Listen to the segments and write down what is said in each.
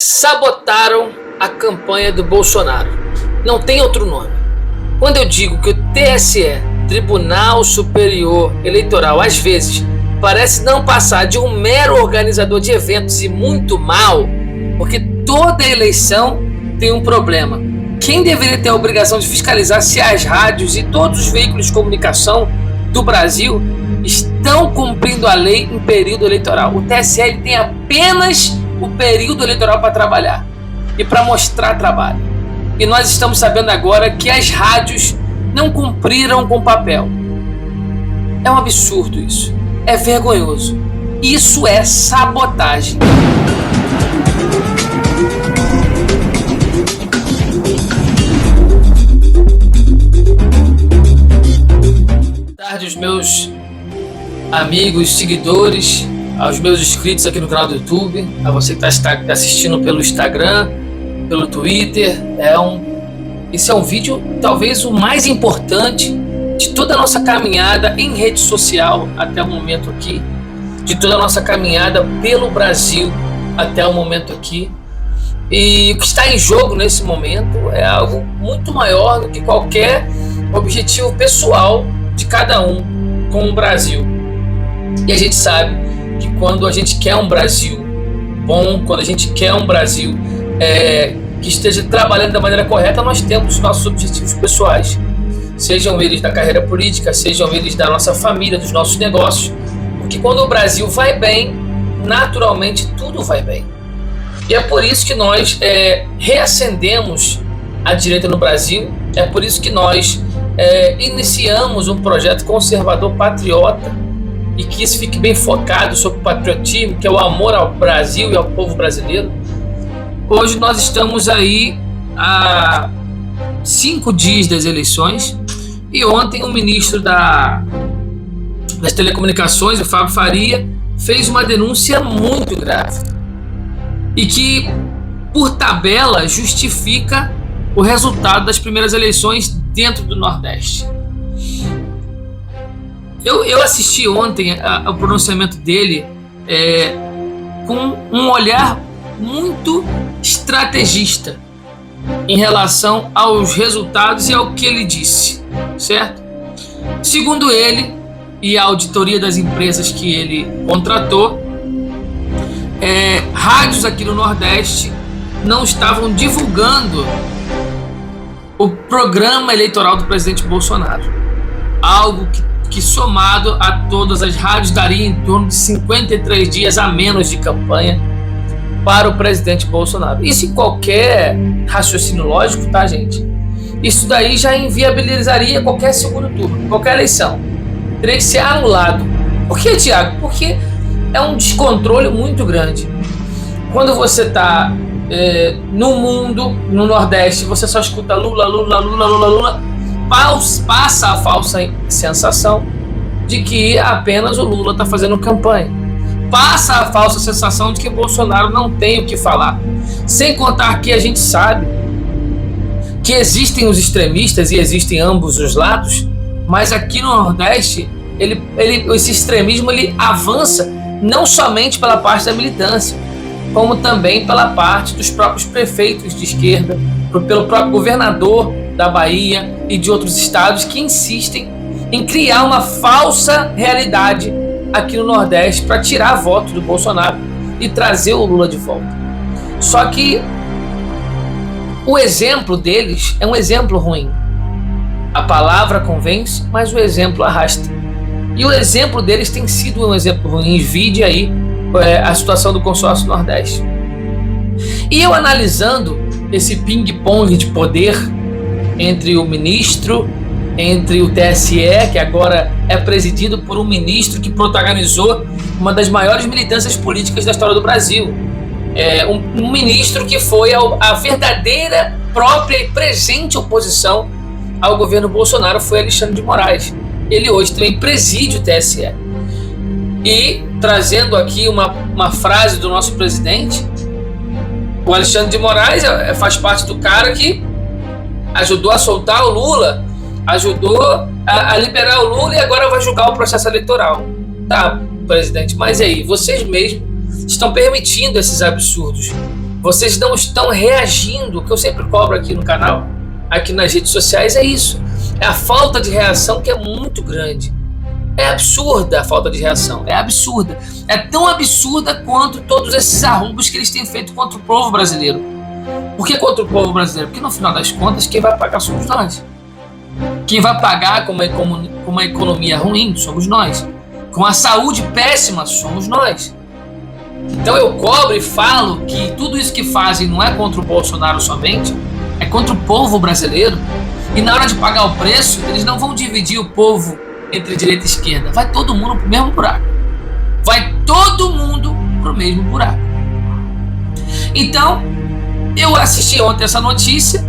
Sabotaram a campanha do Bolsonaro. Não tem outro nome. Quando eu digo que o TSE, Tribunal Superior Eleitoral, às vezes parece não passar de um mero organizador de eventos e muito mal, porque toda eleição tem um problema. Quem deveria ter a obrigação de fiscalizar se as rádios e todos os veículos de comunicação do Brasil estão cumprindo a lei em período eleitoral? O TSE ele tem apenas o período eleitoral para trabalhar e para mostrar trabalho. E nós estamos sabendo agora que as rádios não cumpriram com o papel. É um absurdo isso. É vergonhoso. Isso é sabotagem. Boa tarde, os meus amigos, seguidores, aos meus inscritos aqui no canal do YouTube, a você que está assistindo pelo Instagram, pelo Twitter. Esse é um vídeo talvez o mais importante de toda a nossa caminhada em rede social até o momento aqui, de toda a nossa caminhada pelo Brasil até o momento aqui. E o que está em jogo nesse momento é algo muito maior do que qualquer objetivo pessoal de cada um com o Brasil. E a gente sabe que quando a gente quer um Brasil bom, quando a gente quer um Brasil que esteja trabalhando da maneira correta, nós temos os nossos objetivos pessoais, sejam eles da carreira política, sejam eles da nossa família, dos nossos negócios, porque quando o Brasil vai bem, naturalmente tudo vai bem. E é por isso que nós reacendemos a direita no Brasil, é por isso que nós iniciamos um projeto conservador patriota, e que isso fique bem focado sobre o patriotismo, que é o amor ao Brasil e ao povo brasileiro. Hoje nós estamos aí há 5 dias das eleições, e ontem o ministro das Telecomunicações, o Fábio Faria, fez uma denúncia muito grave e que, por tabela, justifica o resultado das primeiras eleições dentro do Nordeste. Eu assisti ontem ao pronunciamento dele com um olhar muito estrategista em relação aos resultados e ao que ele disse, certo? Segundo ele e a auditoria das empresas que ele contratou, rádios aqui no Nordeste não estavam divulgando o programa eleitoral do presidente Bolsonaro, algo que somado a todas as rádios daria em torno de 53 dias a menos de campanha para o presidente Bolsonaro. Isso em qualquer raciocínio lógico, tá, gente? Isso daí já inviabilizaria qualquer segundo turno, qualquer eleição. Teria que ser anulado. Por que, Thiago? Porque é um descontrole muito grande. Quando você está no mundo, no Nordeste, você só escuta Lula, Lula, Lula, Lula, Lula, passa a falsa sensação de que apenas o Lula está fazendo campanha. Passa a falsa sensação de que Bolsonaro não tem o que falar. Sem contar que a gente sabe que existem os extremistas e existem ambos os lados, mas aqui no Nordeste esse extremismo ele avança não somente pela parte da militância, como também pela parte dos próprios prefeitos de esquerda, pelo próprio governador da Bahia e de outros estados que insistem em criar uma falsa realidade aqui no Nordeste para tirar voto do Bolsonaro e trazer o Lula de volta. Só que o exemplo deles é um exemplo ruim. A palavra convence, mas o exemplo arrasta. E o exemplo deles tem sido um exemplo ruim. Vide aí a situação do consórcio Nordeste. E eu analisando esse ping-pong de poder entre o ministro, entre o TSE, que agora é presidido por um ministro que protagonizou uma das maiores militâncias políticas da história do Brasil. Um ministro que foi a verdadeira, própria e presente oposição ao governo Bolsonaro, foi Alexandre de Moraes. Ele hoje também preside o TSE. E, trazendo aqui uma frase do nosso presidente, o Alexandre de Moraes faz parte do cara que ajudou a soltar o Lula, ajudou a liberar o Lula e agora vai julgar o processo eleitoral. Tá, presidente, mas aí, vocês mesmos estão permitindo esses absurdos. Vocês não estão reagindo. O que eu sempre cobro aqui no canal, aqui nas redes sociais, é isso. É a falta de reação que é muito grande. É absurda a falta de reação. É absurda. É tão absurda quanto todos esses arrombos que eles têm feito contra o povo brasileiro. Por que contra o povo brasileiro? Porque no final das contas, quem vai pagar somos nós. Quem vai pagar com uma economia ruim somos nós. Com a saúde péssima somos nós. Então eu cobro e falo que tudo isso que fazem não é contra o Bolsonaro somente, é contra o povo brasileiro. E na hora de pagar o preço, eles não vão dividir o povo entre direita e esquerda. Vai todo mundo pro mesmo buraco. Vai todo mundo pro mesmo buraco. Então, eu assisti ontem essa notícia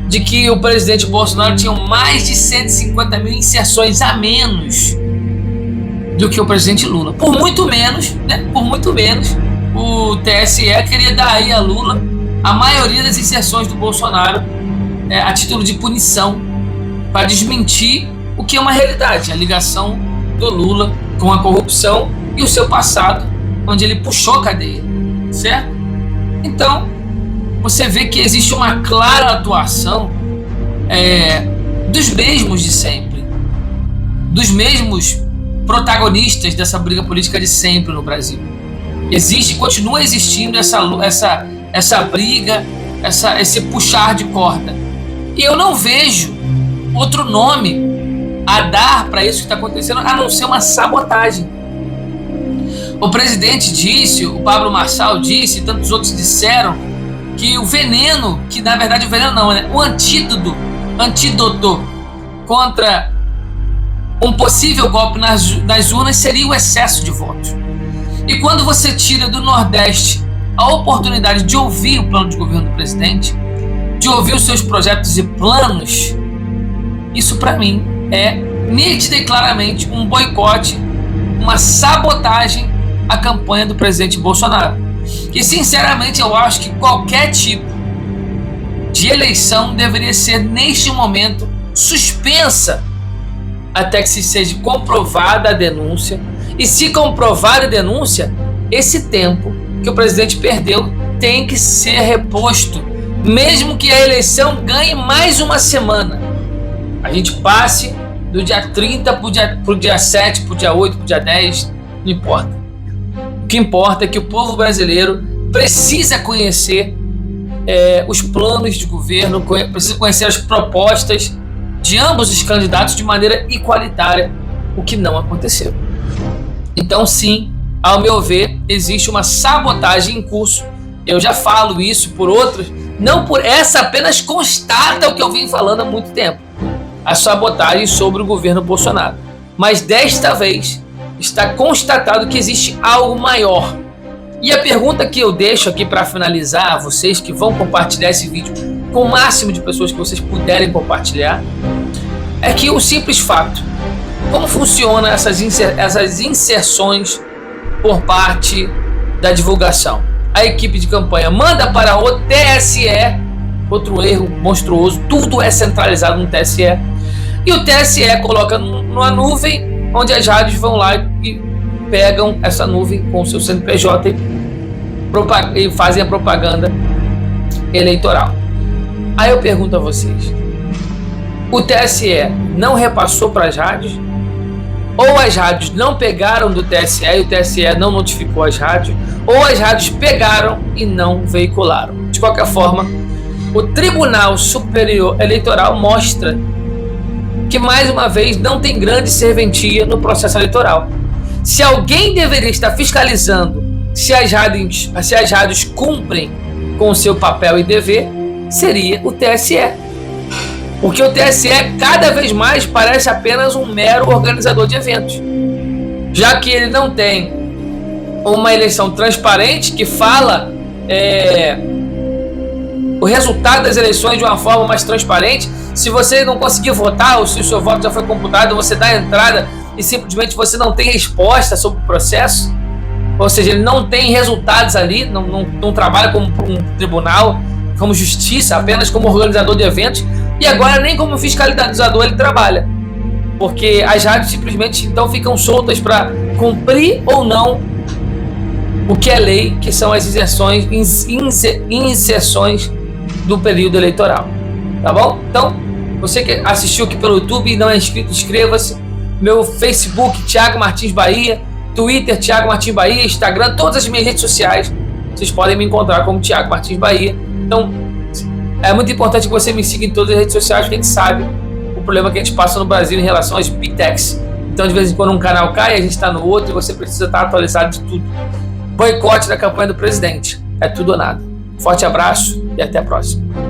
de que o presidente Bolsonaro tinha mais de 150 mil inserções a menos do que o presidente Lula. Por muito menos, né? Por muito menos, o TSE queria dar aí a Lula a maioria das inserções do Bolsonaro a título de punição, para desmentir o que é uma realidade, a ligação do Lula com a corrupção e o seu passado, onde ele puxou cadeia, certo? Então, você vê que existe uma clara atuação dos mesmos de sempre, dos mesmos protagonistas dessa briga política de sempre no Brasil. Continua existindo essa briga, esse puxar de corda. E eu não vejo outro nome a dar para isso que está acontecendo, a não ser uma sabotagem. O presidente disse, o Pablo Marçal disse, e tantos outros disseram, que o veneno, que na verdade o veneno não, né? O antídoto contra um possível golpe nas urnas seria o excesso de votos. E quando você tira do Nordeste a oportunidade de ouvir o plano de governo do presidente, de ouvir os seus projetos e planos, isso para mim é nítida e claramente um boicote, uma sabotagem à campanha do presidente Bolsonaro. E sinceramente eu acho que qualquer tipo de eleição deveria ser neste momento suspensa até que se seja comprovada a denúncia. E se comprovada a denúncia, esse tempo que o presidente perdeu tem que ser reposto, mesmo que a eleição ganhe mais uma semana. A gente passe do dia 30 para o dia 7, para o dia 8, para o dia 10, não importa. O que importa é que o povo brasileiro precisa conhecer os planos de governo, precisa conhecer as propostas de ambos os candidatos de maneira igualitária, o que não aconteceu. Então, sim, ao meu ver, existe uma sabotagem em curso. Eu já falo isso por outros, não por essa, apenas constata o que eu vim falando há muito tempo. A sabotagem sobre o governo Bolsonaro. Mas desta vez está constatado que existe algo maior. E a pergunta que eu deixo aqui para finalizar, a vocês que vão compartilhar esse vídeo com o máximo de pessoas que vocês puderem compartilhar, é que o simples fato, como funciona essas inserções por parte da divulgação? A equipe de campanha manda para o TSE, outro erro monstruoso, tudo é centralizado no TSE, e o TSE coloca numa nuvem, onde as rádios vão lá e pegam essa nuvem com o seu CNPJ e fazem a propaganda eleitoral. Aí eu pergunto a vocês, o TSE não repassou para as rádios? Ou as rádios não pegaram do TSE e o TSE não notificou as rádios, ou as rádios pegaram e não veicularam. De qualquer forma, o Tribunal Superior Eleitoral mostra que, mais uma vez, não tem grande serventia no processo eleitoral. Se alguém deveria estar fiscalizando se as rádios cumprem com o seu papel e dever, seria o TSE. Porque o TSE cada vez mais parece apenas um mero organizador de eventos, já que ele não tem uma eleição transparente que fala o resultado das eleições de uma forma mais transparente. Se você não conseguir votar, ou se o seu voto já foi computado, você dá a entrada e simplesmente você não tem resposta sobre o processo, ou seja, ele não tem resultados ali, não trabalha como um tribunal, como justiça, apenas como organizador de eventos. E agora nem como fiscalizador ele trabalha, porque as rádios simplesmente então ficam soltas para cumprir ou não o que é lei, que são as inserções do período eleitoral. Tá bom? Então, você que assistiu aqui pelo YouTube e não é inscrito, inscreva-se. Meu Facebook, Thiago Martins Bahia, Twitter, Thiago Martins Bahia, Instagram, todas as minhas redes sociais, vocês podem me encontrar como Thiago Martins Bahia. Então, é muito importante que você me siga em todas as redes sociais, porque a gente sabe o problema que a gente passa no Brasil em relação às Big Techs. Então, de vez em quando um canal cai, a gente está no outro e você precisa estar atualizado de tudo. Boicote da campanha do presidente. É tudo ou nada. Forte abraço e até a próxima.